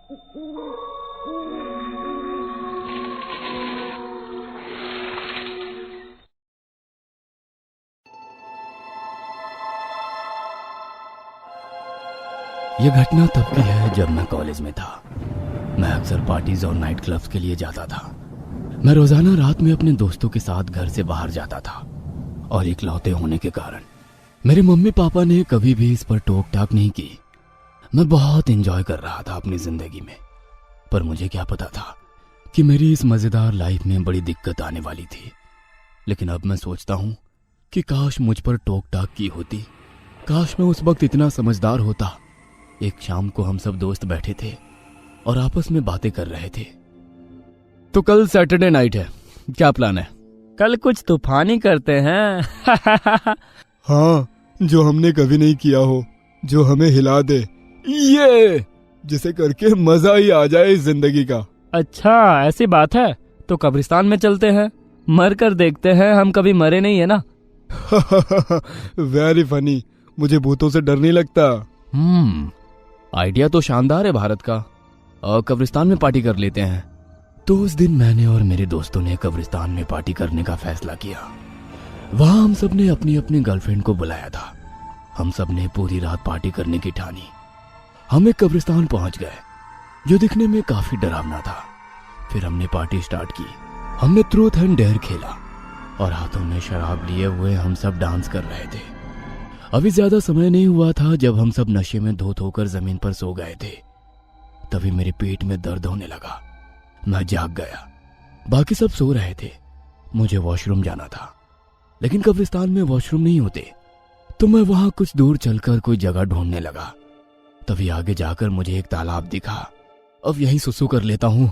यह घटना तब की है जब मैं कॉलेज में था। मैं अक्सर पार्टीज और नाइट क्लब्स के लिए जाता था। मैं रोजाना रात में अपने दोस्तों के साथ घर से बाहर जाता था और इकलौते होने के कारण मेरे मम्मी पापा ने कभी भी इस पर टोक टाक नहीं की। मैं बहुत एंजॉय कर रहा था अपनी जिंदगी में, पर मुझे क्या पता था कि मेरी इस मजेदार लाइफ में बड़ी दिक्कत आने वाली थी। लेकिन अब मैं सोचता हूं कि काश मुझ पर टोक टाक की होती, काश मैं उस वक्त इतना समझदार होता। एक शाम को हम सब दोस्त बैठे थे और आपस में बातें कर रहे थे। तो कल सैटरडे नाइट है, क्या प्लान है? कल कुछ तूफानी करते हैं। हाँ, जो हमने कभी नहीं किया हो, जो हमें हिला दे, ये जिसे करके मजा ही आ जाए इस जिंदगी का। अच्छा ऐसी बात है, तो कब्रिस्तान में चलते हैं, मर कर देखते हैं, हम कभी मरे नहीं है ना। वेरी फनी, मुझे भूतों से डर नहीं लगता। आइडिया तो शानदार है भारत का। और कब्रिस्तान में पार्टी कर लेते हैं। तो उस दिन मैंने और मेरे दोस्तों ने कब्रिस्तान में पार्टी करने का फैसला किया। वहां हम सब ने अपनी अपनी गर्लफ्रेंड को बुलाया था। हम सब ने पूरी रात पार्टी करने की ठानी। हम एक कब्रिस्तान पहुंच गए जो दिखने में काफी डरावना था। फिर हमने पार्टी स्टार्ट की। हमने ट्रूथ एंड डेयर खेला और हाथों में शराब लिए हुए हम सब डांस कर रहे थे। अभी ज्यादा समय नहीं हुआ था जब हम सब नशे में धोत होकर जमीन पर सो गए थे। तभी मेरे पेट में दर्द होने लगा। मैं जाग गया। बाकी सब सो रहे थे। मुझे वॉशरूम जाना था, लेकिन कब्रिस्तान में वॉशरूम नहीं होते। तो मैं वहां कुछ दूर चलकर कोई जगह ढूंढने लगा। तभी आगे जाकर मुझे एक तालाब दिखा। अब यहीं सुसु कर लेता हूं,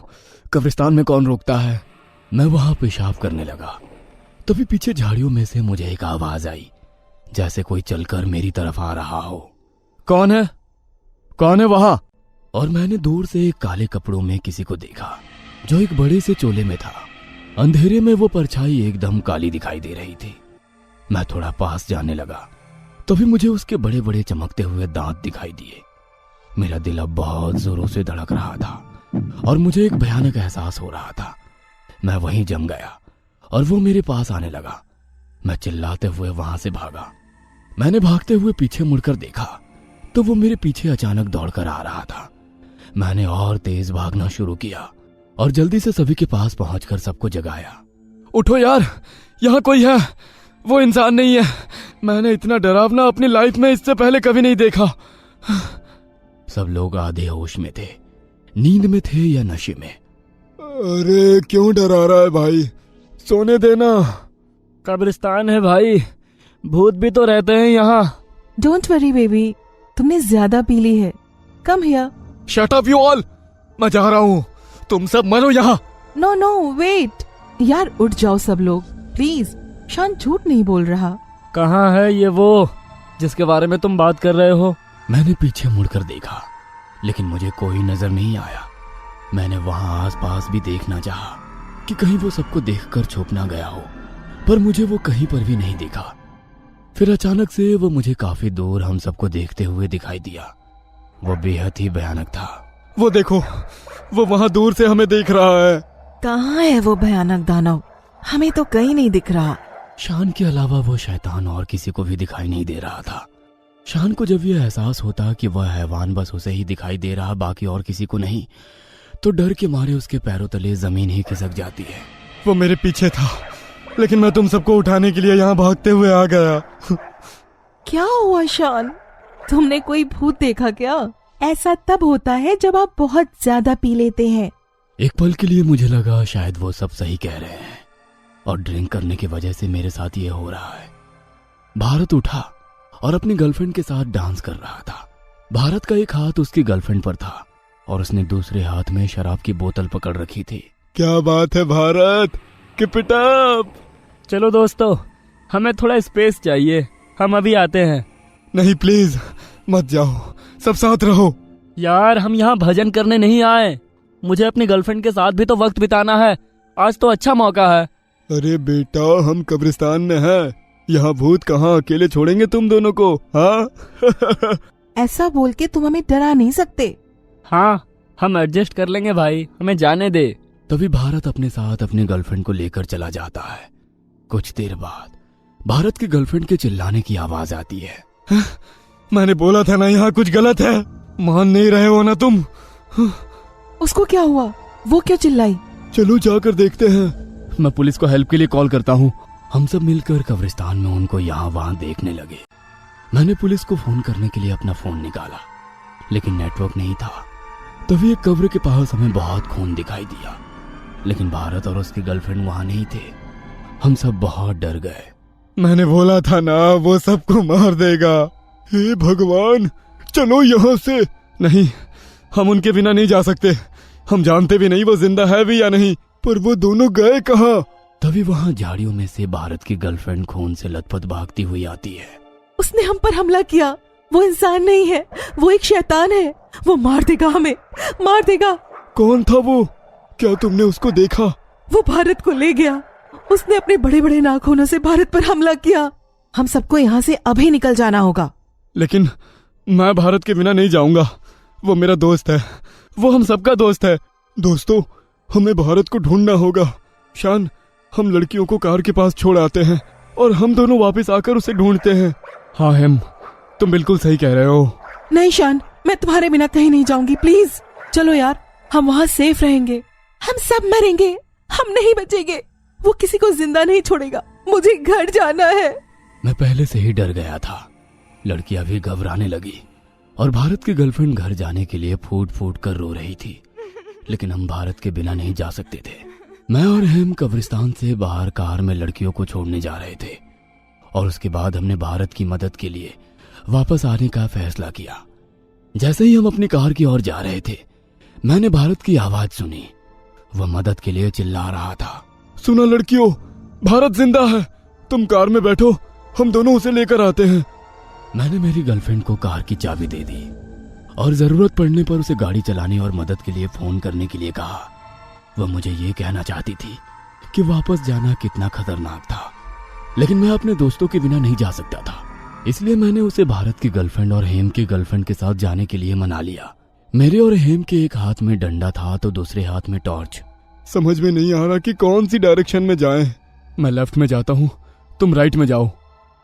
कब्रिस्तान में कौन रोकता है। मैं वहां पेशाब करने लगा। तभी पीछे झाड़ियों में से मुझे एक आवाज आई, जैसे कोई चलकर मेरी तरफ आ रहा हो। कौन है? कौन है वहां? और मैंने दूर से एक काले कपड़ों में किसी को देखा जो एक बड़े से चोले में था। अंधेरे में वो परछाई एकदम काली दिखाई दे रही थी। मैं थोड़ा पास जाने लगा। तभी मुझे उसके बड़े बड़े चमकते हुए दांत दिखाई दिए। मेरा दिल अब बहुत जोरों से धड़क रहा था और मुझे एक भयानक एहसास हो रहा था। मैं वहीं जम गया और वो मेरे पास आने लगा। मैं चिल्लाते हुए वहां से भागा। मैंने भागते हुए पीछे मुड़कर देखा तो वो मेरे पीछे अचानक दौड़कर आ रहा था। मैंने और तेज भागना शुरू किया और जल्दी से सभी के पास पहुंचकर सबको जगाया। उठो यार, यहाँ कोई है, वो इंसान नहीं है। मैंने इतना डरावना अपनी लाइफ में इससे पहले कभी नहीं देखा। सब लोग आधे होश में थे, नींद में थे या नशे में। अरे क्यों डरा रहा है भाई, सोने देना। कब्रिस्तान है भाई, भूत भी तो रहते हैं यहाँ। डोंट वरी बेबी, तुमने ज्यादा पी ली है। Come here. Shut up you all, मैं जा रहा हूँ, तुम सब मरो यहाँ। नो नो वेट यार, उठ जाओ सब लोग प्लीज। शान झूठ नहीं बोल रहा। कहाँ है ये वो जिसके बारे में तुम बात कर रहे हो? मैंने पीछे मुड़कर देखा, लेकिन मुझे कोई नजर नहीं आया। मैंने वहां आसपास भी देखना चाहा कि कहीं वो सबको देखकर छुप ना गया हो, पर मुझे वो कहीं पर भी नहीं दिखा। फिर अचानक से वो मुझे काफी दूर हम सबको देखते हुए दिखाई दिया। वो बेहद ही भयानक था। वो देखो, वो वहां दूर से हमें देख रहा है। कहाँ है वो भयानक दानव? हमें तो कहीं नहीं दिख रहा। शान के अलावा वो शैतान और किसी को भी दिखाई नहीं दे रहा था। शान को जब यह एहसास होता कि वह हैवान बस उसे ही दिखाई दे रहा, बाकी और किसी को नहीं, तो डर के मारे उसके पैरों तले जमीन ही खिसक जाती है। वो मेरे पीछे था, लेकिन मैं तुम सबको उठाने के लिए यहाँ भागते हुए आ गया। क्या हुआ शान? तुमने कोई भूत देखा क्या? ऐसा तब होता है जब आप बहुत ज्यादा पी लेते हैं। एक पल के लिए मुझे लगा शायद वो सब सही कह रहे हैं और ड्रिंक करने की वजह से मेरे साथ ये हो रहा है। भारत उठा और अपनी गर्लफ्रेंड के साथ डांस कर रहा था। भारत का एक हाथ उसकी गर्लफ्रेंड पर था और उसने दूसरे हाथ में शराब की बोतल पकड़ रखी थी। क्या बात है भारत, कीप इट अप। चलो दोस्तों, हमें थोड़ा स्पेस चाहिए, हम अभी आते हैं। नहीं प्लीज मत जाओ, सब साथ रहो। यार हम यहाँ भजन करने नहीं आए, मुझे अपनी गर्लफ्रेंड के साथ भी तो वक्त बिताना है। आज तो अच्छा मौका है। अरे बेटा, हम कब्रिस्तान में हैं, यहाँ भूत कहाँ अकेले छोड़ेंगे तुम दोनों को, हाँ? ऐसा बोल के तुम हमें डरा नहीं सकते। हाँ, हम एडजस्ट कर लेंगे भाई, हमें जाने दे। तभी भारत अपने साथ अपनी गर्लफ्रेंड को लेकर चला जाता है। कुछ देर बाद भारत की गर्लफ्रेंड के चिल्लाने की आवाज आती है। मैंने बोला था ना यहाँ कुछ गलत है, मान नहीं रहे हो ना तुम। उसको क्या हुआ? वो क्यों चिल्लाई? चलो जाकर देखते हैं। मैं पुलिस को हेल्प के लिए कॉल करता हूँ। हम सब मिलकर कब्रिस्तान में उनको यहाँ वहां देखने लगे। मैंने पुलिस को फोन करने के लिए अपना फोन निकाला, लेकिन नेटवर्क नहीं था। तभी एक कब्र के पास हमें बहुत खून दिखाई दिया, लेकिन भारत और उसकी गर्लफ्रेंड वहां नहीं थे। हम सब बहुत डर गए। मैंने बोला था ना वो सबको मार देगा। हे भगवान, चलो यहाँ से। नहीं, हम उनके बिना नहीं जा सकते। हम जानते भी नहीं वो जिंदा है भी या नहीं, पर वो दोनों गए कहाँ? तभी वहां झाड़ियों में से भारत की गर्लफ्रेंड खून से लथपथ भागती हुई आती है। उसने हम पर हमला किया। वो इंसान नहीं है, वो एक शैतान है। वो मार देगा, हमें मार देगा। कौन था वो? क्या तुमने उसको देखा? वो भारत को ले गया। उसने अपने बड़े बड़े नाखूनों से भारत पर हमला किया। हम सबको यहाँ से अभी निकल जाना होगा। लेकिन मैं भारत के बिना नहीं जाऊंगा। वो मेरा दोस्त है, वो हम सबका दोस्त है। दोस्तों, हमें भारत को ढूंढना होगा। शान, हम लड़कियों को कार के पास छोड़ आते हैं और हम दोनों वापस आकर उसे ढूंढते हैं। हाँ हेम, तुम बिल्कुल सही कह रहे हो। नहीं शान, मैं तुम्हारे बिना कहीं नहीं जाऊंगी। प्लीज चलो यार, हम वहाँ सेफ रहेंगे। हम सब मरेंगे, हम नहीं बचेंगे। वो किसी को जिंदा नहीं छोड़ेगा। मुझे घर जाना है। मैं पहले से ही डर गया था। लड़कियां भी घबराने लगी और भारत की गर्लफ्रेंड घर जाने के लिए फूट फूट कर रो रही थी, लेकिन हम भारत के बिना नहीं जा सकते थे। मैं और हेम कब्रिस्तान से बाहर कार में लड़कियों को छोड़ने जा रहे थे और उसके बाद हमने भारत की मदद के लिए वापस आने का फैसला किया। जैसे ही हम अपनी कार की ओर जा रहे थे, मैंने भारत की आवाज सुनी। वह मदद के लिए चिल्ला रहा था। सुना लड़कियों, भारत जिंदा है। तुम कार में बैठो, हम दोनों उसे लेकर आते हैं। मैंने मेरी गर्लफ्रेंड को कार की चाबी दे दी और जरूरत पड़ने पर उसे गाड़ी चलाने और मदद के लिए फोन करने के लिए कहा। वह मुझे ये कहना चाहती थी कि वापस जाना कितना खतरनाक था, लेकिन मैं अपने दोस्तों के बिना नहीं जा सकता था। इसलिए मैंने उसे भारत की गर्लफ्रेंड और हेम की गर्लफ्रेंड के साथ जाने के लिए मना लिया। मेरे और हेम के एक हाथ में डंडा था तो दूसरे हाथ में टॉर्च। समझ में नहीं आ रहा कि कौन सी डायरेक्शन में जाएं। मैं लेफ्ट में जाता हूँ, तुम राइट में जाओ।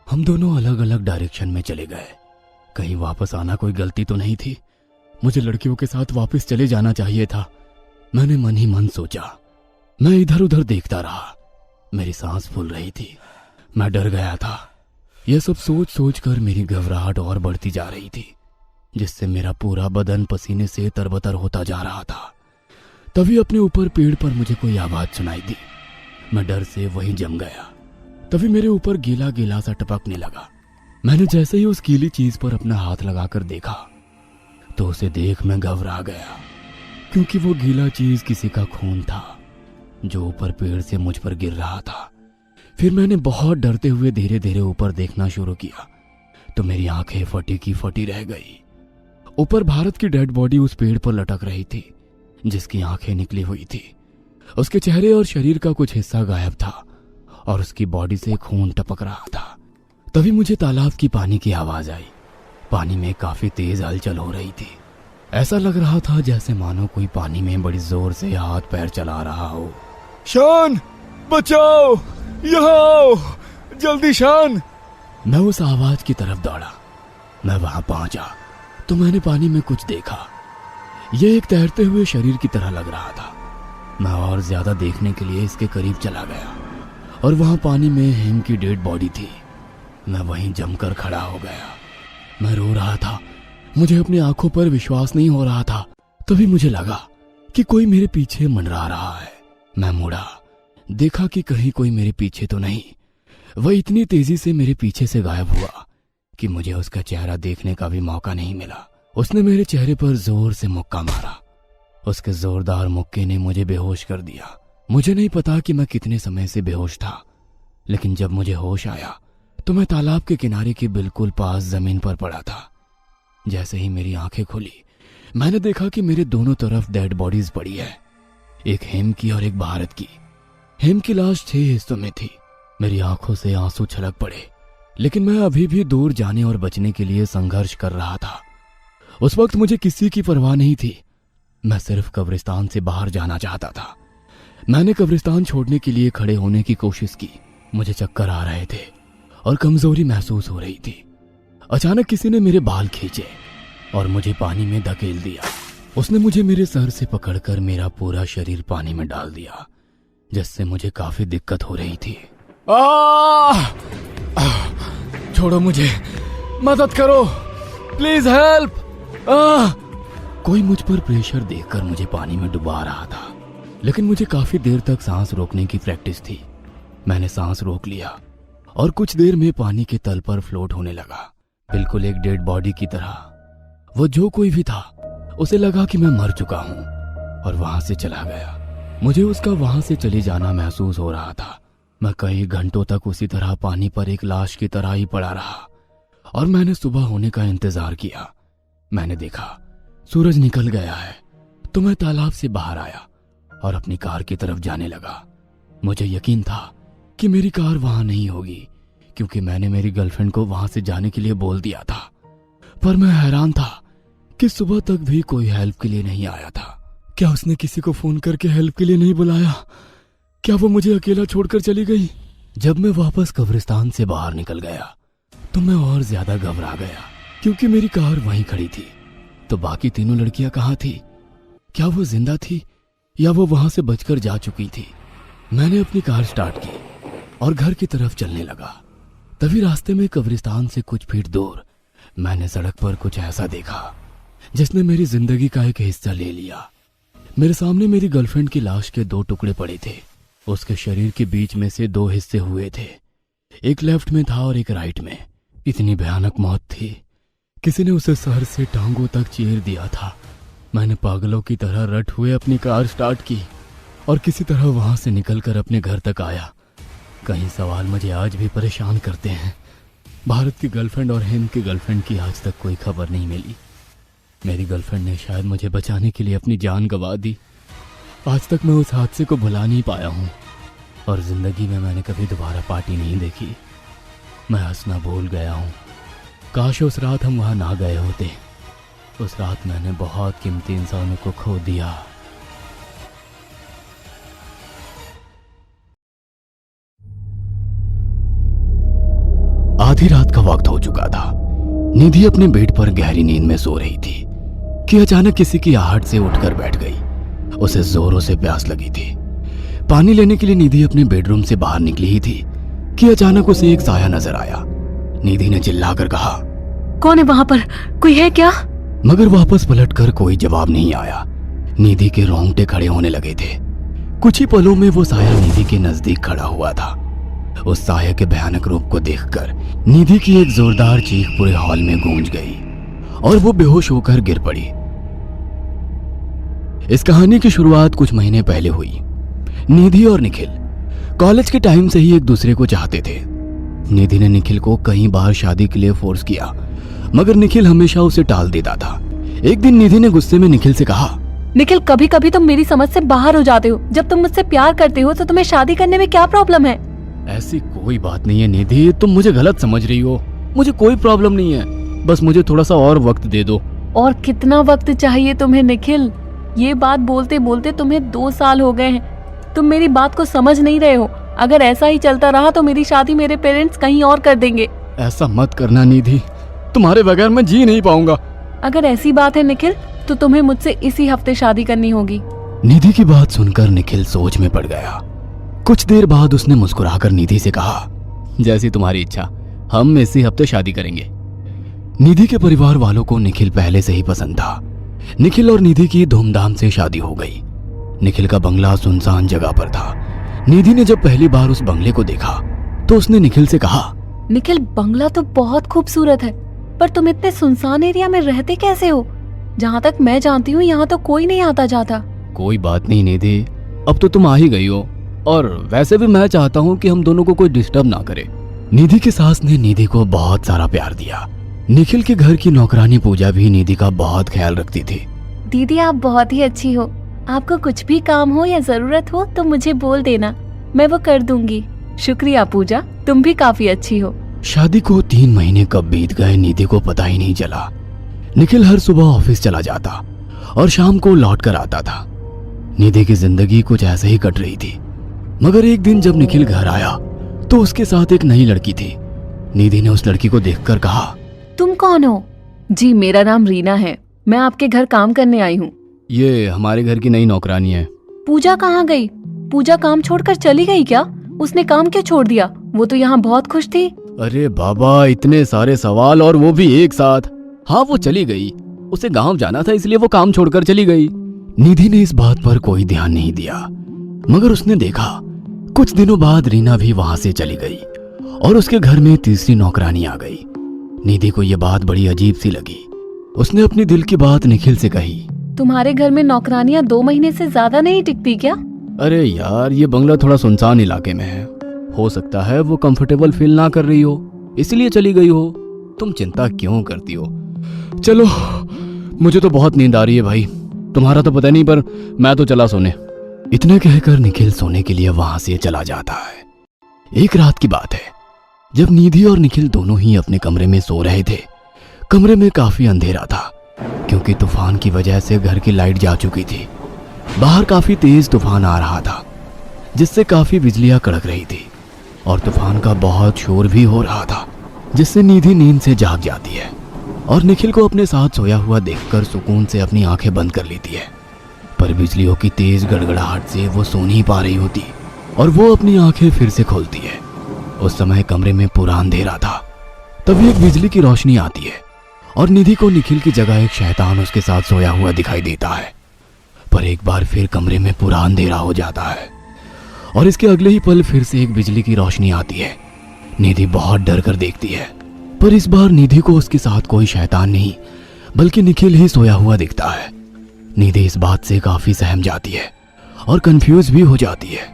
हम दोनों अलग अलग डायरेक्शन में चले गए। कहीं वापस आना कोई गलती तो नहीं थी। मुझे लड़कियों के साथ वापस चले जाना चाहिए था। मैंने मन ही मन सोचा। मैं इधर उधर देखता रहा। मेरी सांस फूल रही थी। मैं डर गया था। यह सब सोच सोच कर मेरी घबराहट और बढ़ती जा रही थी, जिससे मेरा पूरा बदन पसीने से तरबतर होता जा रहा था। तभी अपने ऊपर पेड़ पर मुझे कोई आवाज सुनाई दी। मैं डर से वहीं जम गया। तभी मेरे ऊपर गीला गीला सा टपकने लगा। मैंने जैसे ही उस गीली चीज पर अपना हाथ लगाकर देखा तो उसे देख मैं घबरा गया, क्योंकि वो गीला चीज किसी का खून था जो ऊपर पेड़ से मुझ पर गिर रहा था। फिर मैंने बहुत डरते हुए धीरे धीरे ऊपर देखना शुरू किया तो मेरी आंखें फटी की फटी रह गई। ऊपर भारत की डेड बॉडी उस पेड़ पर लटक रही थी, जिसकी आंखें निकली हुई थी। उसके चेहरे और शरीर का कुछ हिस्सा गायब था और उसकी बॉडी से खून टपक रहा था। तभी मुझे तालाब की पानी की आवाज आई। पानी में काफी तेज हलचल हो रही थी। ऐसा लग रहा था जैसे मानो कोई पानी में बड़ी जोर से हाथ पैर चला रहा हो। शान, बचाओ, यहाँ आओ, जल्दी शान। मैं उस आवाज की तरफ दौड़ा। मैं वहां पहुंचा तो मैंने पानी में कुछ देखा। यह एक तैरते हुए शरीर की तरह लग रहा था। मैं और ज्यादा देखने के लिए इसके करीब चला गया और वहां पानी में हेम की डेड बॉडी थी। मैं वहीं जमकर खड़ा हो गया। मैं रो रहा था। मुझे अपनी आंखों पर विश्वास नहीं हो रहा था। तभी मुझे लगा कि कोई मेरे पीछे मंडरा रहा है। मैं मुड़ा, देखा कि कहीं कोई मेरे पीछे तो नहीं। वह इतनी तेजी से मेरे पीछे से गायब हुआ कि मुझे उसका चेहरा देखने का भी मौका नहीं मिला। उसने मेरे चेहरे पर जोर से मुक्का मारा। उसके जोरदार मुक्के ने मुझे बेहोश कर दिया। मुझे नहीं पता कि मैं कितने समय से बेहोश था, लेकिन जब मुझे होश आया तो मैं तालाब के किनारे के बिल्कुल पास जमीन पर पड़ा था। जैसे ही मेरी आंखें खुली, मैंने देखा कि मेरे दोनों तरफ डेड बॉडीज पड़ी है, एक हेम की और एक भारत की। हेम की लाश 6 हिस्सों में थी। मेरी आंखों से आंसू छलक पड़े, लेकिन मैं अभी भी दूर जाने और बचने के लिए संघर्ष कर रहा था। उस वक्त मुझे किसी की परवाह नहीं थी। मैं सिर्फ कब्रिस्तान से बाहर जाना चाहता था। मैंने कब्रिस्तान छोड़ने के लिए खड़े होने की कोशिश की। मुझे चक्कर आ रहे थे और कमजोरी महसूस हो रही थी। अचानक किसी ने मेरे बाल खींचे और मुझे पानी में धकेल दिया। उसने मुझे मेरे सर से पकड़कर मेरा पूरा शरीर पानी में डाल दिया, जिससे मुझे काफी दिक्कत हो रही थी। छोड़ो मुझे, मदद करो, प्लीज हेल्प। कोई मुझ पर प्रेशर देखकर मुझे पानी में डुबा रहा था, लेकिन मुझे काफी देर तक सांस रोकने की प्रैक्टिस थी। मैंने सांस रोक लिया और कुछ देर में पानी के तल पर फ्लोट होने लगा, बिल्कुल एक डेड बॉडी की तरह। वो जो कोई भी था उसे लगा कि मैं मर चुका हूं और वहां से चला गया। मुझे उसका वहां से चले जाना महसूस हो रहा था। मैं कई घंटों तक उसी तरह पानी पर एक लाश की तरह ही पड़ा रहा और मैंने सुबह होने का इंतजार किया। मैंने देखा सूरज निकल गया है तो मैं तालाब से बाहर आया और अपनी कार की तरफ जाने लगा। मुझे यकीन था कि मेरी कार वहां नहीं होगी, क्योंकि मैंने मेरी गर्लफ्रेंड को वहां से जाने के लिए बोल दिया था। पर मैं हैरान था कि सुबह तक भी कोई हेल्प के लिए नहीं आया था। क्या उसने किसी को फोन करके हेल्प के लिए नहीं बुलाया? क्या वो मुझे अकेला छोड़कर चली गई? जब मैं वापस कब्रिस्तान से बाहर निकल गया तो मैं और ज्यादा घबरा गया, क्योंकि मेरी कार वहीं खड़ी थी। तो बाकी तीनों लड़कियां कहाँ थी? क्या वो जिंदा थी या वो वहां से बचकर जा चुकी थी? मैंने अपनी कार स्टार्ट की और घर की तरफ चलने लगा। तभी रास्ते में कब्रिस्तान से कुछ फीट दूर मैंने सड़क पर कुछ ऐसा देखा जिसने मेरी जिंदगी का एक हिस्सा ले लिया। मेरे सामने मेरी गर्लफ्रेंड की लाश के 2 टुकड़े पड़े थे। उसके शरीर के बीच में से 2 हिस्से हुए थे, एक लेफ्ट में था और एक राइट में। इतनी भयानक मौत थी, किसी ने उसे सर से टांगों तक चीर दिया था। मैंने पागलों की तरह रट हुए अपनी कार स्टार्ट की और किसी तरह वहां से निकलकर अपने घर तक आया। कई सवाल मुझे आज भी परेशान करते हैं। भारत की गर्लफ्रेंड और हिंद की गर्लफ्रेंड की आज तक कोई खबर नहीं मिली। मेरी गर्लफ्रेंड ने शायद मुझे बचाने के लिए अपनी जान गंवा दी। आज तक मैं उस हादसे को भुला नहीं पाया हूँ और जिंदगी में मैंने कभी दोबारा पार्टी नहीं देखी। मैं हंसना भूल गया हूँ। काश उस रात हम वहां ना गए होते। उस रात मैंने बहुत कीमती इंसानों को खो दिया। आधी रात का वक्त हो चुका था। निधि अपने बेड पर गहरी नींद में सो रही थी कि अचानक किसी की आहट से उठकर बैठ गई। उसे जोरों से प्यास लगी थी। पानी लेने के लिए निधि अपने बेडरूम से बाहर निकली ही थी कि अचानक उसे एक साया नजर आया। निधि ने चिल्लाकर कहा, कौन है वहां पर? कोई है क्या? मगर वापस पलटकर कोई जवाब नहीं आया। निधि के रोंगटे खड़े होने लगे थे। कुछ ही पलों में वो साया निधि के नजदीक खड़ा हुआ था। उस साया के भयानक रूप को देखकर निधि की एक जोरदार चीख पूरे हॉल में गूंज गई और वो बेहोश होकर गिर पड़ी। इस कहानी की शुरुआत कुछ महीने पहले हुई। निधि और निखिल कॉलेज के टाइम से ही एक दूसरे को चाहते थे। निधि ने निखिल को कई बार शादी के लिए फोर्स किया, मगर निखिल हमेशा उसे टाल देता था। एक दिन निधि ने गुस्से में निखिल से कहा, निखिल, कभी कभी तुम मेरी समझ से बाहर हो जाते हो। जब तुम मुझसे प्यार करते हो तो तुम्हें शादी करने में क्या प्रॉब्लम है? ऐसी कोई बात नहीं है निधि, तुम मुझे गलत समझ रही हो। मुझे कोई प्रॉब्लम नहीं है, बस मुझे थोड़ा सा और वक्त दे दो। और कितना वक्त चाहिए तुम्हें निखिल? ये बात बोलते बोलते तुम्हें 2 साल हो गए हैं। तुम मेरी बात को समझ नहीं रहे हो। अगर ऐसा ही चलता रहा तो मेरी शादी मेरे पेरेंट्स कहीं और कर देंगे। ऐसा मत करना निधि, तुम्हारे बगैर मैं जी नहीं पाऊंगा। अगर ऐसी बात है निखिल तो तुम्हें मुझसे इसी हफ्ते शादी करनी होगी। निधि की बात सुनकर निखिल सोच में पड़ गया। कुछ देर बाद उसने मुस्कुराकर निधि से कहा, जैसी तुम्हारी इच्छा, हम इसी हफ्ते शादी करेंगे। निधि के परिवार वालों को निखिल पहले से ही पसंद था। निखिल और निधि की धूमधाम से शादी हो गई। निखिल का बंगला सुनसान जगह पर था। निधि ने जब पहली बार उस बंगले को देखा तो उसने निखिल से कहा, निखिल, बंगला तो बहुत खूबसूरत है, पर तुम इतने सुनसान एरिया में रहते कैसे हो? जहाँ तक मैं जानती हूँ यहाँ तो कोई नहीं आता जाता। कोई बात नहीं निधि, अब तो तुम आ ही गई हो, और वैसे भी मैं चाहता हूँ कि हम दोनों को कोई डिस्टर्ब ना करे। निधि की सास ने निधि को बहुत सारा प्यार दिया। निखिल के घर की नौकरानी पूजा भी निधि का बहुत ख्याल रखती थी। दीदी, आप बहुत ही अच्छी हो। आपको कुछ भी काम हो या जरूरत हो तो मुझे बोल देना, मैं वो कर दूंगी। शुक्रिया पूजा, तुम भी काफी अच्छी हो। शादी को 3 महीने कब बीत गए निधि को पता ही नहीं चला। निखिल हर सुबह ऑफिस चला जाता और शाम को लौट कर आता था। निधि की जिंदगी कुछ ऐसे ही कट रही थी। मगर एक दिन जब निखिल घर आया तो उसके साथ एक नई लड़की थी। निधि ने उस लड़की को देखकर कहा, तुम कौन हो? जी मेरा नाम रीना है, मैं आपके घर काम करने आई हूँ। ये हमारे घर की नई नौकरानी है। पूजा कहाँ गई? पूजा काम छोड़कर चली गई क्या? उसने काम क्यों छोड़ दिया? वो तो यहाँ बहुत खुश थी। अरे बाबा, इतने सारे सवाल और वो भी एक साथ। हाँ, वो चली गई, उसे गांव जाना था इसलिए वो काम छोड़कर चली गई। निधि ने इस बात पर कोई ध्यान नहीं दिया, मगर उसने देखा कुछ दिनों बाद रीना भी वहां से चली गई और उसके घर में तीसरी नौकरानी आ गई। निधि को यह बात बड़ी अजीब सी लगी। उसने अपनी दिल की बात निखिल से कही, तुम्हारे घर में नौकरानियाँ 2 महीने से ज्यादा नहीं टिकती क्या? अरे यार, ये बंगला थोड़ा सुनसान इलाके में है, हो सकता है वो कंफर्टेबल फील ना कर रही हो इसलिए चली गई हो। तुम चिंता क्यों करती हो? चलो, मुझे तो बहुत नींद आ रही है भाई, तुम्हारा तो पता नहीं, पर मैं तो चला सोने। इतना कहकर निखिल सोने के लिए वहां से चला जाता है। एक रात की बात है जब निधि और निखिल दोनों ही अपने कमरे में सो रहे थे। कमरे में काफी अंधेरा था क्योंकि तूफान की वजह से घर की लाइट जा चुकी थी। बाहर काफी तेज तूफान आ रहा था जिससे काफी बिजलियां कड़क रही थी और तूफान का बहुत शोर भी हो रहा था जिससे निधि नींद से जाग जाती है और निखिल को अपने साथ सोया हुआ देखकर सुकून से अपनी आंखें बंद कर लेती है। पर बिजलियों की तेज गड़गड़ाहट से वो सो नहीं पा रही होती और वो अपनी आंखें फिर से खोलती है। उस समय कमरे में पूरा अंधेरा था। तभी एक बिजली की रोशनी आती है और निधि को निखिल की जगह एक शैतान उसके साथ सोया हुआ दिखाई देता है। पर एक बार फिर कमरे में पूरा अंधेरा हो जाता है और इसके अगले ही पल फिर से एक बिजली की रोशनी आती है। निधि बहुत डर कर देखती है, पर इस बार निधि को उसके साथ कोई शैतान नहीं बल्कि निखिल ही सोया हुआ दिखता है। निधि इस बात से काफी सहम जाती है और कंफ्यूज भी हो जाती है।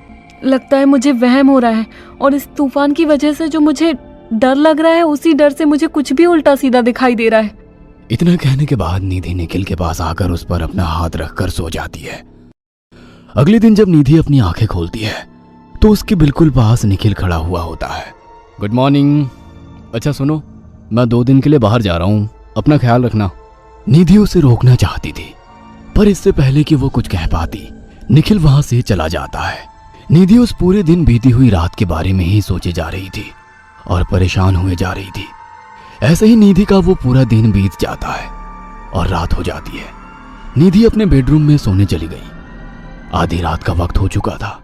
लगता है मुझे वहम हो रहा है और इस तूफान की वजह से जो मुझे डर लग रहा है उसी डर से मुझे कुछ भी उल्टा सीधा दिखाई दे रहा है। इतना कहने के बाद निधि निखिल के पास आकर उस पर अपना हाथ रखकर सो जाती है। अगले दिन जब निधि अपनी आंखें खोलती है तो उसके बिल्कुल पास निखिल खड़ा हुआ होता है। Good morning. अच्छा सुनो, मैं 2 दिन के लिए बाहर जा रहा हूँ, अपना ख्याल रखना। निधि उसे रोकना चाहती थी पर इससे पहले कि वो कुछ कह पाती निखिल वहां से चला जाता है। निधि उस पूरे दिन बीती हुई रात के बारे में ही सोचे जा रही थी और परेशान हुए जा रही थी। ऐसे ही निधि का वो पूरा दिन बीत जाता है और रात हो जाती है। निधि अपने बेडरूम में सोने चली गई। आधी रात का वक्त हो चुका था।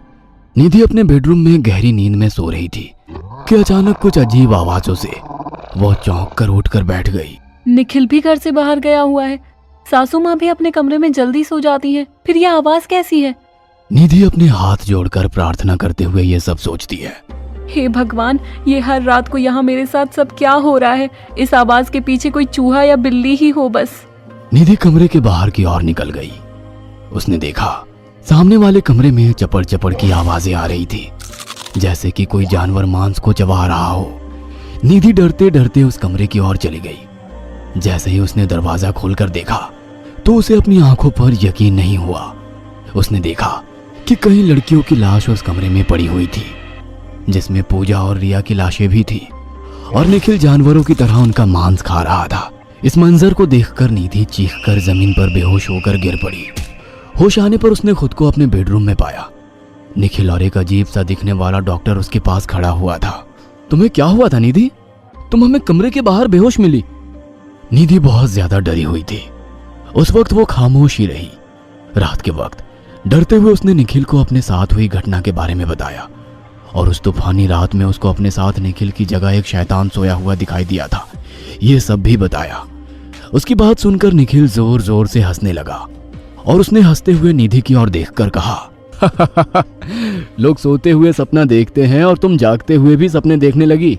निधि अपने बेडरूम में गहरी नींद में सो रही थी कि अचानक कुछ अजीब आवाजों से वो चौंक कर उठकर बैठ गई। निखिल भी घर से बाहर गया हुआ है, सासू माँ भी अपने कमरे में जल्दी सो जाती है, फिर यह आवाज कैसी है? निधि अपने हाथ जोड़कर प्रार्थना करते हुए ये सब सोचती है। हे भगवान, ये हर रात को यहाँ मेरे साथ सब क्या हो रहा है? इस आवाज के पीछे कोई चूहा या बिल्ली ही हो बस। निधि कमरे के बाहर की ओर निकल गई। उसने देखा सामने वाले कमरे में चपड़ चपड़ की आवाजें आ रही थी जैसे कि कोई जानवर मांस को चबा रहा हो। निधि डरते डरते उस कमरे की ओर चली गई। जैसे ही उसने दरवाजा खोलकर देखा तो उसे अपनी आंखों पर यकीन नहीं हुआ। उसने देखा कि कई लड़कियों की लाश उस कमरे में पड़ी हुई थी जिसमें पूजा और रिया की लाशें भी थी और निखिल जानवरों की तरह उनका मांस खा रहा था। इस मंजर को देखकर निधि चीखकर जमीन पर बेहोश होकर गिर पड़ी। होश आने पर उसने खुद को अपने बेडरूम में पाया। निखिल और एक अजीब सा दिखने वाला डॉक्टर उसके पास खड़ा हुआ था। तुम्हें क्या हुआ था निधि? तुम हमें कमरे के बाहर बेहोश मिली। निधि बहुत ज्यादा डरी हुई थी। उस वक्त वो खामोश ही रही। रात के वक्त डरते हुए उसने निखिल को अपने साथ हुई घटना के बारे में बताया और उस तूफानी रात में उसको अपने साथ निखिल की जगह एक शैतान सोया हुआ दिखाई दिया था, ये सब भी बताया। उसकी बात सुनकर निखिल जोर जोर से हंसने लगा और उसने हंसते हुए निधि की ओर देखकर कहा, लोग सोते हुए सपना देखते हैं और तुम जागते हुए भी सपने देखने लगी।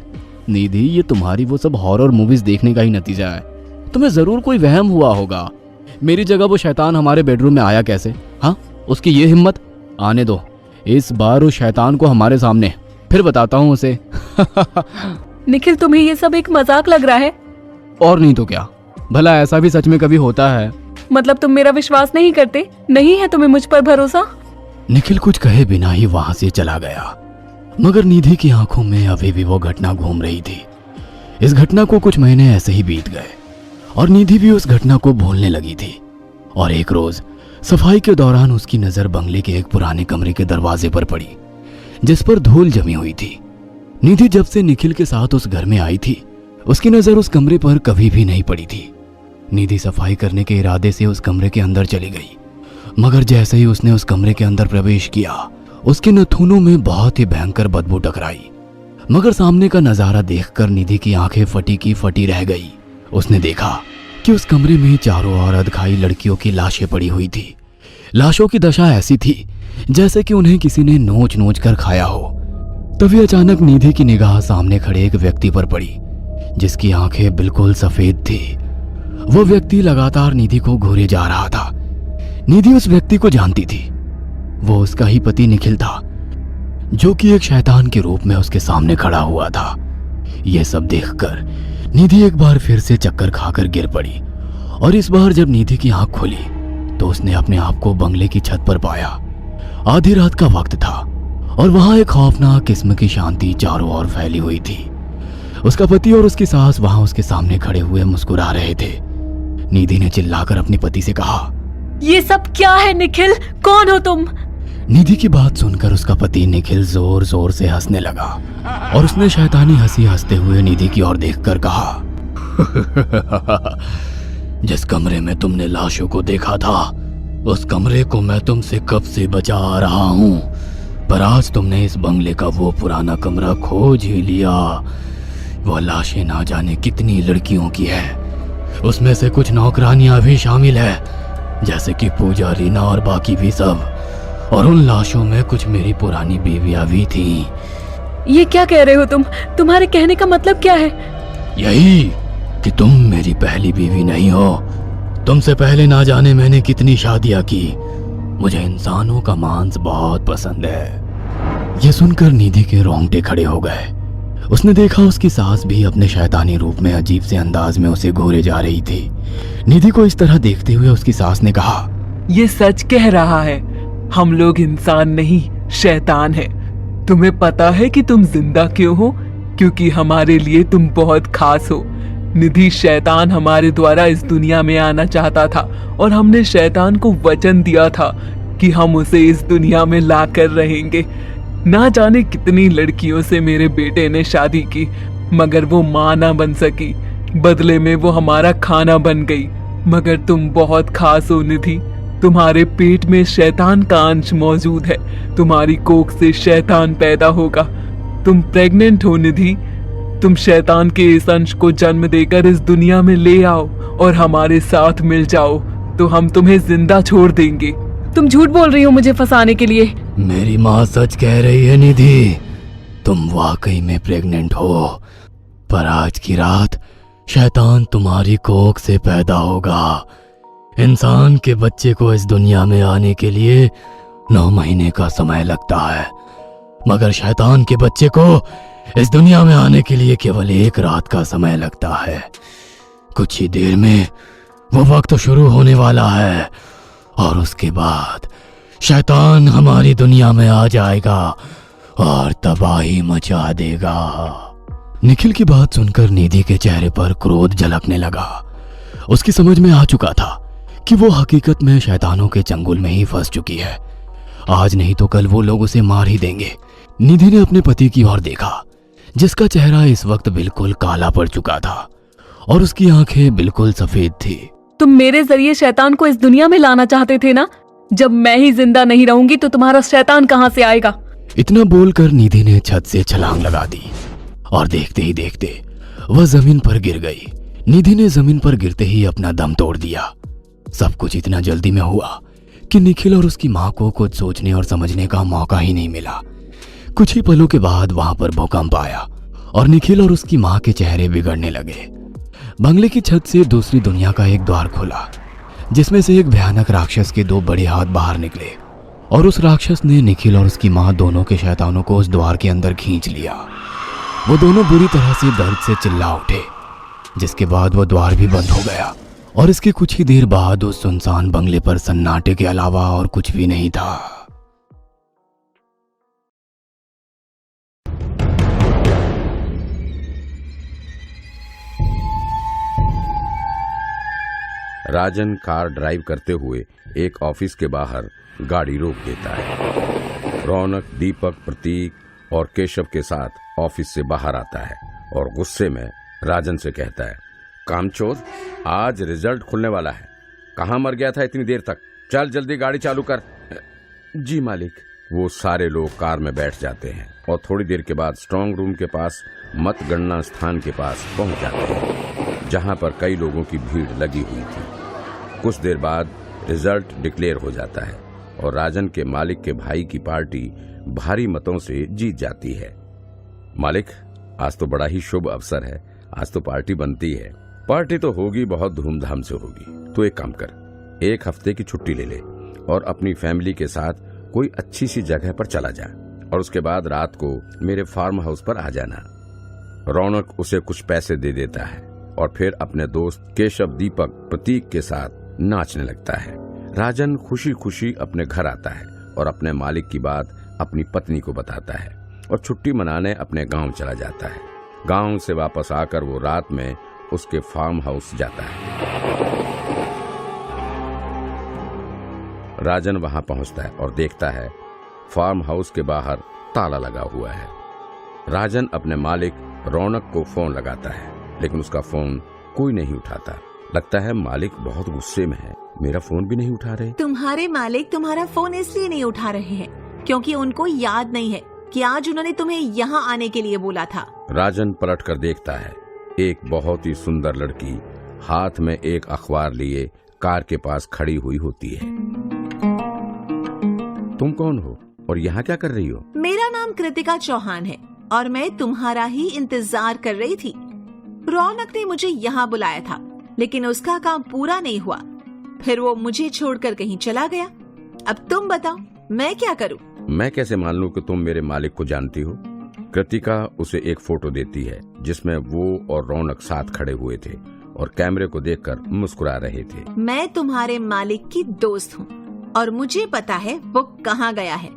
निधि, ये तुम्हारी वो सब हॉरर मूवीज देखने का ही नतीजा है। तुम्हें जरूर कोई वहम हुआ होगा। मेरी जगह वो शैतान हमारे बेडरूम में आया कैसे? हाँ, उसकी ये हिम्मत। आने दो, इस बार उस शैतान को हमारे सामने, फिर बताता हूँ उसे। निखिल, तुम्हें ये सब एक मजाक लग रहा है? और नहीं तो क्या, भला ऐसा भी सच में कभी होता है? मतलब तुम मेरा विश्वास नहीं करते? नहीं है तुम्हें मुझ पर भरोसा? निखिल कुछ कहे बिना ही वहां से चला गया, मगर निधि की आंखों में अभी भी वो घटना घूम रही थी। इस घटना को कुछ महीने ऐसे ही बीत गए और निधि भी उस घटना को भूलने लगी थी और एक रोज सफाई के दौरान उसकी नजर बंगले के एक पुराने कमरे के दरवाजे पर पड़ी, जिस पर धूल जमी हुई थी। निधि जब से निखिल के साथ उस घर में आई थी, उसकी नजर उस कमरे पर कभी भी नहीं पड़ी थी। निधि सफाई करने के इरादे से उस कमरे के अंदर चली गई, मगर जैसे ही उसने उस कमरे के अंदर प्रवेश किया, उसके नथुनों में बहुत ही भयंकर बदबू टकराई। मगर सामने का नजारा देखकर निधि की आंखें फटी की फटी रह गई। उसने देखा कि उस कमरे में चारों ओर अधखाई लड़कियों की लाशें पड़ी हुई थी। लाशों की दशा ऐसी थी जैसे कि उन्हें किसी ने नोच नोच कर खाया हो। तभी अचानक निधि की निगाह सामने खड़े एक व्यक्ति पर पड़ी, जिसकी आंखें बिल्कुल सफेद थी। वो व्यक्ति लगातार निधि को घूरे जा रहा था। निधि उस व्यक्ति को जानती थी। वो उसका ही पति निखिल था, जो कि एक शैतान के रूप में उसके सामने खड़ा हुआ था। यह सब देखकर निधि एक बार फिर से चक्कर खाकर गिर पड़ी, और इस बार जब निधि की आंख खुली तो उसने अपने आप को बंगले की छत पर पाया। आधी रात का वक्त था और वहां एक खौफनाक किस्म की शांति चारों ओर फैली हुई थी। उसका पति और उसकी सास वहां उसके सामने खड़े हुए मुस्कुरा रहे थे। निधि ने चिल्लाकर अपने पति से कहा, ये सब क्या है निखिल? कौन हो तुम? निधि की बात सुनकर उसका पति निखिल जोर जोर से हंसने लगा, और उसने शैतानी हंसी हंसते हुए निधि की ओर देखकर कहा, जिस कमरे में तुमने लाशों को देखा था, उस कमरे को मैं तुमसे कब से बचा आ रहा हूं, पर आज तुमने इस बंगले का वो पुराना कमरा खोज ही लिया। वो लाशें ना जाने कितनी लड़कियों की है, उसमें से कुछ नौकरानियां भी शामिल है, जैसे कि पूजा, रीना और बाकी भी सब। और उन लाशों में कुछ मेरी पुरानी बीवियां भी थीं। ये क्या कह रहे हो तुम? तुम्हारे कहने का मतलब क्या है? यही कि तुम मेरी पहली बीवी नहीं हो। तुमसे पहले ना जाने मैंने कितनी शादियां की। मुझे इंसानों का मांस बहुत पसंद है। यह सुनकर निधि के रोंगटे खड़े हो गए। उसने देखा उसकी सास भी अपने शैतानी रूप में अजीब से अंदाज में उसे घूरे जा रही थी। निधि को इस तरह देखते हुए उसकी सास ने कहा, ये सच कह रहा है, हम लोग इंसान नहीं शैतान है। तुम्हें पता है कि तुम जिंदा क्यों हो? क्योंकि हमारे लिए तुम बहुत खास हो। निधि, शैतान हमारे द्वारा इस दुनिया में आना चाहता था और हमने शैतान को वचन दिया था कि हम उसे इस दुनिया में ला कर रहेंगे। ना जाने कितनी लड़कियों से मेरे बेटे ने शादी की, मगर वो माँ ना बन सकी। बदले में वो हमारा खाना बन गई। मगर तुम बहुत खास हो निधि। तुम्हारे पेट में शैतान का अंश मौजूद है। तुम्हारी कोख से शैतान पैदा होगा। तुम प्रेग्नेंट हो निधि। तुम शैतान के इस अंश को जन्म देकर इस दुनिया में ले आओ और हमारे साथ मिल जाओ, तो हम तुम्हें जिंदा छोड़ देंगे। तुम झूठ बोल रही हो मुझे फंसाने के लिए। मेरी माँ सच कह रही है निधि, तुम वाकई में प्रेग्नेंट हो। पर आज की रात शैतान तुम्हारी कोख से पैदा होगा। इंसान के बच्चे को इस दुनिया में आने के लिए 9 महीने का समय लगता है, मगर शैतान के बच्चे को इस दुनिया में आने के लिए केवल 1 रात का समय लगता है। कुछ ही देर में वो वक्त शुरू होने वाला है और उसके बाद शैतान हमारी दुनिया में आ जाएगा और तबाही मचा देगा। निखिल की बात सुनकर निधि के चेहरे पर क्रोध झलकने लगा। उसकी समझ में आ चुका था कि वो हकीकत में शैतानों के चंगुल में ही फंस चुकी है। आज नहीं तो कल वो लोग उसे मार ही देंगे। निधि ने अपने पति की ओर देखा, जिसका चेहरा इस वक्त बिल्कुल काला पड़ चुका था और उसकी आंखें बिल्कुल सफेद थी। तुम मेरे जरिए शैतान को इस दुनिया में लाना चाहते थे ना? जब मैं ही जिंदा नहीं रहूंगी तो तुम्हारा शैतान कहां से आएगा? इतना बोलकर निधि ने छत से छलांग लगा दी और देखते ही देखते वह जमीन पर गिर गई। निधि ने जमीन पर गिरते ही अपना दम तोड़ दिया। सब कुछ इतना जल्दी में हुआ कि निखिल और उसकी मां को कुछ सोचने और समझने का मौका ही नहीं मिला। कुछ ही पलों के बाद वहां पर भूकंप आया और निखिल और उसकी मां के चेहरे बिगड़ने लगे। बंगले की छत से दूसरी दुनिया का एक द्वार खुला, जिसमें से एक भयानक राक्षस के 2 बड़े हाथ बाहर निकले और उस राक्षस ने निखिल और उसकी मां दोनों के शैतानों को उस द्वार के अंदर खींच लिया। वो दोनों बुरी तरह से दर्द से चिल्ला उठे, जिसके बाद वो द्वार भी बंद हो गया और इसके कुछ ही देर बाद उस सुनसान बंगले पर सन्नाटे के अलावा और कुछ भी नहीं था। राजन कार ड्राइव करते हुए एक ऑफिस के बाहर गाड़ी रोक देता है। रौनक, दीपक, प्रतीक और केशव के साथ ऑफिस से बाहर आता है और गुस्से में राजन से कहता है, कामचोर, आज रिजल्ट खुलने वाला है। कहाँ मर गया था इतनी देर तक? चल जल्दी गाड़ी चालू कर। जी मालिक। वो सारे लोग कार में बैठ जाते हैं और थोड़ी देर के बाद स्ट्रांग रूम के पास मतगणना स्थान के पास पहुंच जाते हैं, जहां पर कई लोगों की भीड़ लगी हुई थी। कुछ देर बाद रिजल्ट डिक्लेयर हो जाता है और राजन के मालिक के भाई की पार्टी भारी मतों से जीत जाती है। मालिक, आज तो बड़ा ही शुभ अवसर है, आज तो पार्टी बनती है। पार्टी तो होगी, बहुत धूमधाम से होगी। तो एक काम कर, एक हफ्ते की छुट्टी ले ले और अपनी फैमिली के साथ कोई अच्छी सी जगह पर चला जा और उसके बाद रात को मेरे फार्म हाउस पर आ जाना। रौनक उसे कुछ पैसे दे देता है और फिर अपने दोस्त केशव, दीपक, प्रतीक के साथ नाचने लगता है। राजन खुशी खुशी अपने घर आता है और अपने मालिक की बात अपनी पत्नी को बताता है और छुट्टी मनाने अपने गांव चला जाता है। गांव से वापस आकर वो रात में उसके फार्म हाउस जाता है। राजन वहां पहुंचता है और देखता है फार्म हाउस के बाहर ताला लगा हुआ है। राजन अपने मालिक रौनक को फोन लगाता है, लेकिन उसका फोन कोई नहीं उठाता। लगता है मालिक बहुत गुस्से में है, मेरा फोन भी नहीं उठा रहे। तुम्हारे मालिक तुम्हारा फोन इसलिए नहीं उठा रहे हैं क्योंकि उनको याद नहीं है कि आज उन्होंने तुम्हें यहाँ आने के लिए बोला था। राजन पलट कर देखता है, एक बहुत ही सुंदर लड़की हाथ में एक अखबार लिए कार के पास खड़ी हुई होती है। तुम कौन हो और यहाँ क्या कर रही हो? मेरा नाम कृतिका चौहान है और मैं तुम्हारा ही इंतजार कर रही थी। रौनक ने मुझे यहाँ बुलाया था, लेकिन उसका काम पूरा नहीं हुआ। फिर वो मुझे छोड़कर कहीं चला गया। अब तुम बताओ, मैं क्या करूँ? मैं कैसे मान लूँ कि तुम मेरे मालिक को जानती हो? कृतिका उसे एक फोटो देती है जिसमें वो और रौनक साथ खड़े हुए थे और कैमरे को देखकर मुस्कुरा रहे थे। मैं तुम्हारे मालिक की दोस्त हूँ और मुझे पता है वो कहाँ गया है,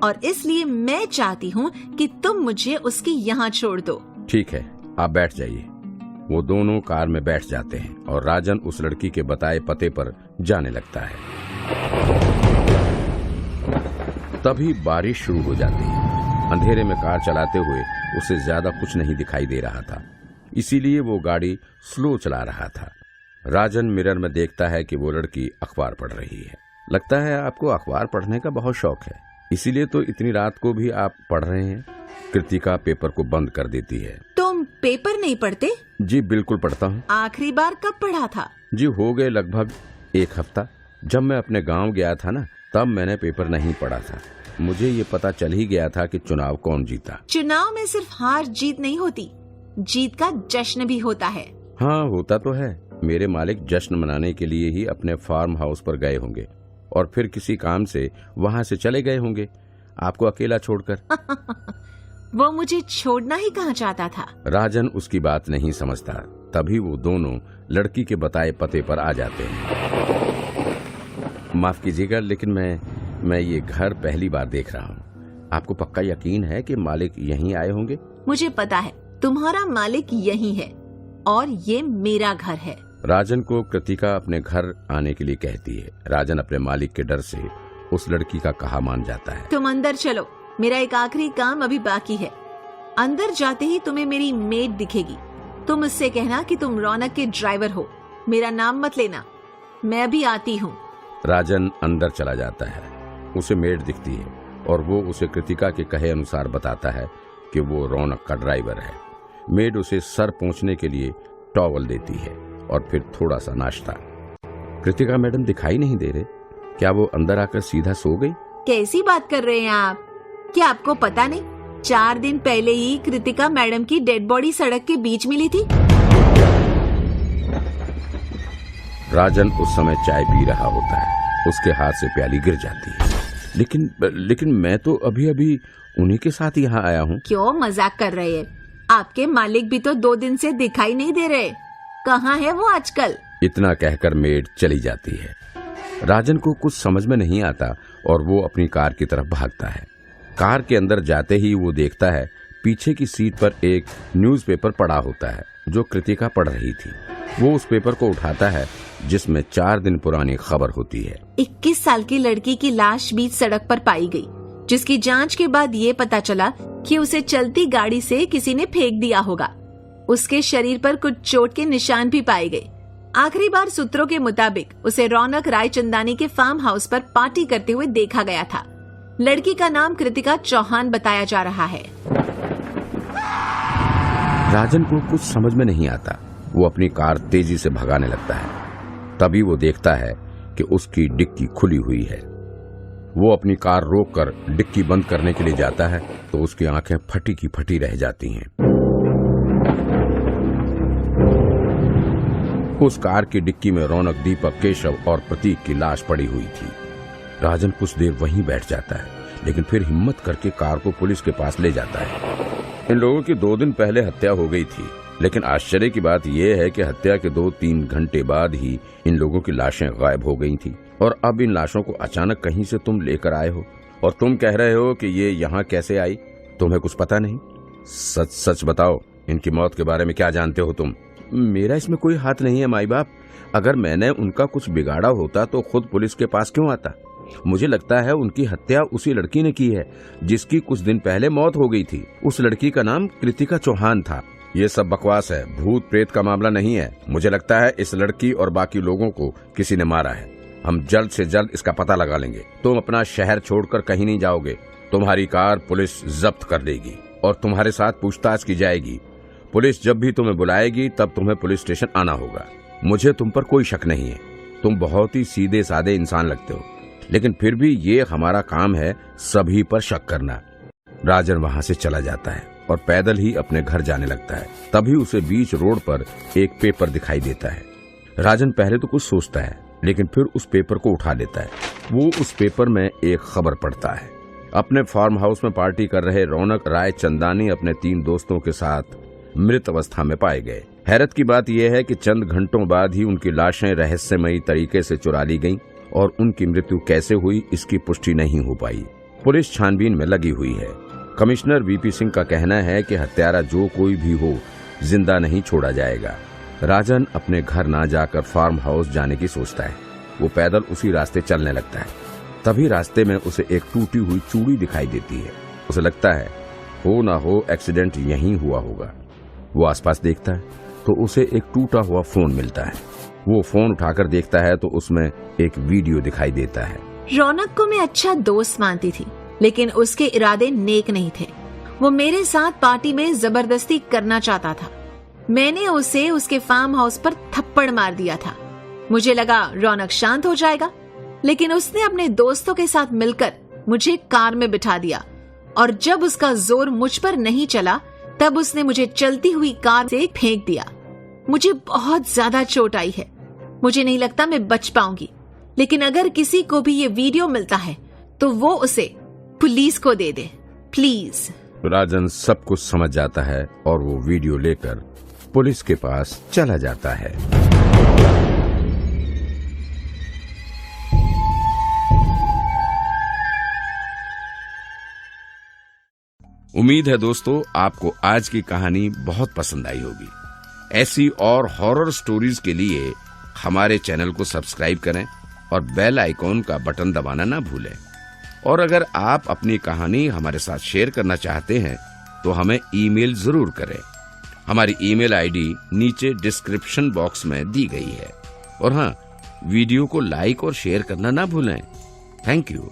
और इसलिए मैं चाहती हूँ कि तुम मुझे उसकी यहाँ छोड़ दो। ठीक है, आप बैठ जाइए। वो दोनों कार में बैठ जाते हैं और राजन उस लड़की के बताए पते पर जाने लगता है। तभी बारिश शुरू हो जाती है। अंधेरे में कार चलाते हुए उसे ज्यादा कुछ नहीं दिखाई दे रहा था, इसीलिए वो गाड़ी स्लो चला रहा था। राजन मिरर में देखता है कि वो लड़की अखबार पढ़ रही है। लगता है आपको अखबार पढ़ने का बहुत शौक है, इसीलिए तो इतनी रात को भी आप पढ़ रहे हैं। कृतिका पेपर को बंद कर देती है। तुम पेपर नहीं पढ़ते? जी बिल्कुल पढ़ता हूँ। आखिरी बार कब पढ़ा था? जी हो गए लगभग 1 हफ्ता। जब मैं अपने गांव गया था ना, तब मैंने पेपर नहीं पढ़ा था। मुझे ये पता चल ही गया था कि चुनाव कौन जीता। चुनाव में सिर्फ हार जीत नहीं होती, जीत का जश्न भी होता है। हाँ होता तो है। मेरे मालिक जश्न मनाने के लिए ही अपने फार्म हाउस पर गए होंगे और फिर किसी काम से वहाँ से चले गए होंगे, आपको अकेला छोड़कर। वो मुझे छोड़ना ही कहाँ चाहता था। राजन उसकी बात नहीं समझता। तभी वो दोनों लड़की के बताए पते पर आ जाते हैं। माफ कीजिएगा, लेकिन मैं ये घर पहली बार देख रहा हूँ। आपको पक्का यकीन है कि मालिक यहीं आए होंगे? मुझे पता है तुम्हारा मालिक यहीं है और ये मेरा घर है। राजन को कृतिका अपने घर आने के लिए कहती है। राजन अपने मालिक के डर से उस लड़की का कहा मान जाता है। तुम अंदर चलो, मेरा एक आखिरी काम अभी बाकी है। अंदर जाते ही तुम्हें मेरी मेड दिखेगी। तुम उससे कहना कि तुम रौनक के ड्राइवर हो। मेरा नाम मत लेना, मैं अभी आती हूँ। राजन अंदर चला जाता है। उसे मेड दिखती है और वो उसे कृतिका के कहे अनुसार बताता है कि वो रौनक का ड्राइवर है। मेड उसे सर पोंछने के लिए टॉवल देती है और फिर थोड़ा सा नाश्ता। कृतिका मैडम दिखाई नहीं दे रहे, क्या वो अंदर आकर सीधा सो गई? कैसी बात कर रहे हैं आप? क्या आपको पता नहीं 4 दिन पहले ही कृतिका मैडम की डेड बॉडी सड़क के बीच मिली थी। राजन उस समय चाय पी रहा होता है। उसके हाथ से प्याली गिर जाती है। लेकिन मैं तो अभी अभी उन्हीं के साथ यहाँ आया हूँ। क्यों मजाक कर रहे हैं? आपके मालिक भी तो 2 दिन से दिखाई नहीं दे रहे। कहाँ है वो आजकल? इतना कहकर मेड चली जाती है। राजन को कुछ समझ में नहीं आता और वो अपनी कार की तरफ भागता है। कार के अंदर जाते ही वो देखता है पीछे की सीट पर एक न्यूज़पेपर पड़ा होता है जो कृतिका पढ़ रही थी। वो उस पेपर को उठाता है जिसमें 4 दिन पुरानी खबर होती है। 21 साल की लड़की की लाश बीच सड़क पर पाई गई, जिसकी जांच के बाद ये पता चला कि उसे चलती गाड़ी से किसी ने फेंक दिया होगा। उसके शरीर पर कुछ चोट के निशान भी पाए गए। आखिरी बार सूत्रों के मुताबिक उसे रौनक रायचंदानी के फार्म हाउस पर पार्टी करते हुए देखा गया था। लड़की का नाम कृतिका चौहान बताया जा रहा है। राजन को कुछ समझ में नहीं आता। वो अपनी कार तेजी से भगाने लगता है। तभी वो देखता है कि उसकी डिक्की खुली हुई है। वो अपनी कार रोककर डिक्की बंद करने के लिए जाता है तो उसकी आंखें फटी की फटी रह जाती हैं। उस कार की डिक्की में रौनक, दीपक, केशव और प्रतीक की लाश पड़ी हुई थी। राजन कुछ देर वहीं बैठ जाता है, लेकिन फिर हिम्मत करके कार को पुलिस के पास ले जाता है। इन लोगों की 2 दिन पहले हत्या हो गई थी, लेकिन आश्चर्य की बात यह है कि हत्या के 2-3 घंटे बाद ही इन लोगों की लाशें गायब हो गई थी। और अब इन लाशों को अचानक कहीं से तुम लेकर आए हो और तुम कह रहे हो कि ये यहाँ कैसे आई? तुम्हें कुछ पता नहीं? सच सच बताओ, इनकी मौत के बारे में क्या जानते हो तुम? मेरा इसमें कोई हाथ नहीं है माई बाप। अगर मैंने उनका कुछ बिगाड़ा होता तो खुद पुलिस के पास क्यों आता? मुझे लगता है उनकी हत्या उसी लड़की ने की है जिसकी कुछ दिन पहले मौत हो गई थी। उस लड़की का नाम कृतिका चौहान था। ये सब बकवास है, भूत प्रेत का मामला नहीं है। मुझे लगता है इस लड़की और बाकी लोगों को किसी ने मारा है। हम जल्द से जल्द इसका पता लगा लेंगे। तुम अपना शहर छोड़कर कहीं नहीं जाओगे। तुम्हारी कार पुलिस जब्त कर लेगी और तुम्हारे साथ पूछताछ की जाएगी। पुलिस जब भी तुम्हें बुलाएगी तब तुम्हें पुलिस स्टेशन आना होगा। मुझे तुम पर कोई शक नहीं है। तुम बहुत ही सीधे साधे इंसान लगते हो, लेकिन फिर भी ये हमारा काम है सभी पर शक करना। राजन वहां से चला जाता है और पैदल ही अपने घर जाने लगता है। तभी उसे बीच रोड पर एक पेपर दिखाई देता है। राजन पहले तो कुछ सोचता है, लेकिन फिर उस पेपर को उठा लेता है। वो उस पेपर में एक खबर पढ़ता है। अपने फार्म हाउस में पार्टी कर रहे रौनक रायचंदानी अपने 3 दोस्तों के साथ मृत अवस्था में पाए गए। हैरत की बात यह है कि चंद घंटों बाद ही उनकी लाशें रहस्यमयी तरीके से चुरा ली गईं और उनकी मृत्यु कैसे हुई इसकी पुष्टि नहीं हो पाई। पुलिस छानबीन में लगी हुई है। कमिश्नर वीपी सिंह का कहना है कि हत्यारा जो कोई भी हो जिंदा नहीं छोड़ा जाएगा। राजन अपने घर ना जाकर फार्म हाउस जाने की सोचता है। वो पैदल उसी रास्ते चलने लगता है। तभी रास्ते में उसे एक टूटी हुई चूड़ी दिखाई देती है। उसे लगता है हो ना हो एक्सीडेंट यहीं हुआ होगा। वो आसपास देखता है तो उसे एक टूटा हुआ फोन मिलता है। वो फोन उठाकर देखता है तो उसमें एक वीडियो दिखाई देता है। रौनक को मैं अच्छा दोस्त मानती थी, लेकिन उसके इरादे नेक नहीं थे। वो मेरे साथ पार्टी में जबरदस्ती करना चाहता था। मैंने उसे उसके फार्म हाउस पर थप्पड़ मार दिया था। मुझे लगा रौनक शांत हो जाएगा, लेकिन उसने अपने दोस्तों के साथ मिलकर मुझे कार में बिठा दिया और जब उसका जोर मुझ पर नहीं चला तब उसने मुझे चलती हुई कार से फेंक दिया। मुझे बहुत ज्यादा चोट आई है। मुझे नहीं लगता मैं बच पाऊंगी, लेकिन अगर किसी को भी ये वीडियो मिलता है तो वो उसे पुलिस को दे दे प्लीज। राजन सब कुछ समझ जाता है और वो वीडियो लेकर पुलिस के पास चला जाता है। उम्मीद है दोस्तों आपको आज की कहानी बहुत पसंद आई होगी। ऐसी और हॉरर स्टोरीज के लिए हमारे चैनल को सब्सक्राइब करें और बेल आइकॉन का बटन दबाना ना भूलें। और अगर आप अपनी कहानी हमारे साथ शेयर करना चाहते हैं तो हमें ईमेल जरूर करें। हमारी ईमेल आईडी नीचे डिस्क्रिप्शन बॉक्स में दी गई है। और हाँ, वीडियो को लाइक और शेयर करना ना भूलें। Thank you.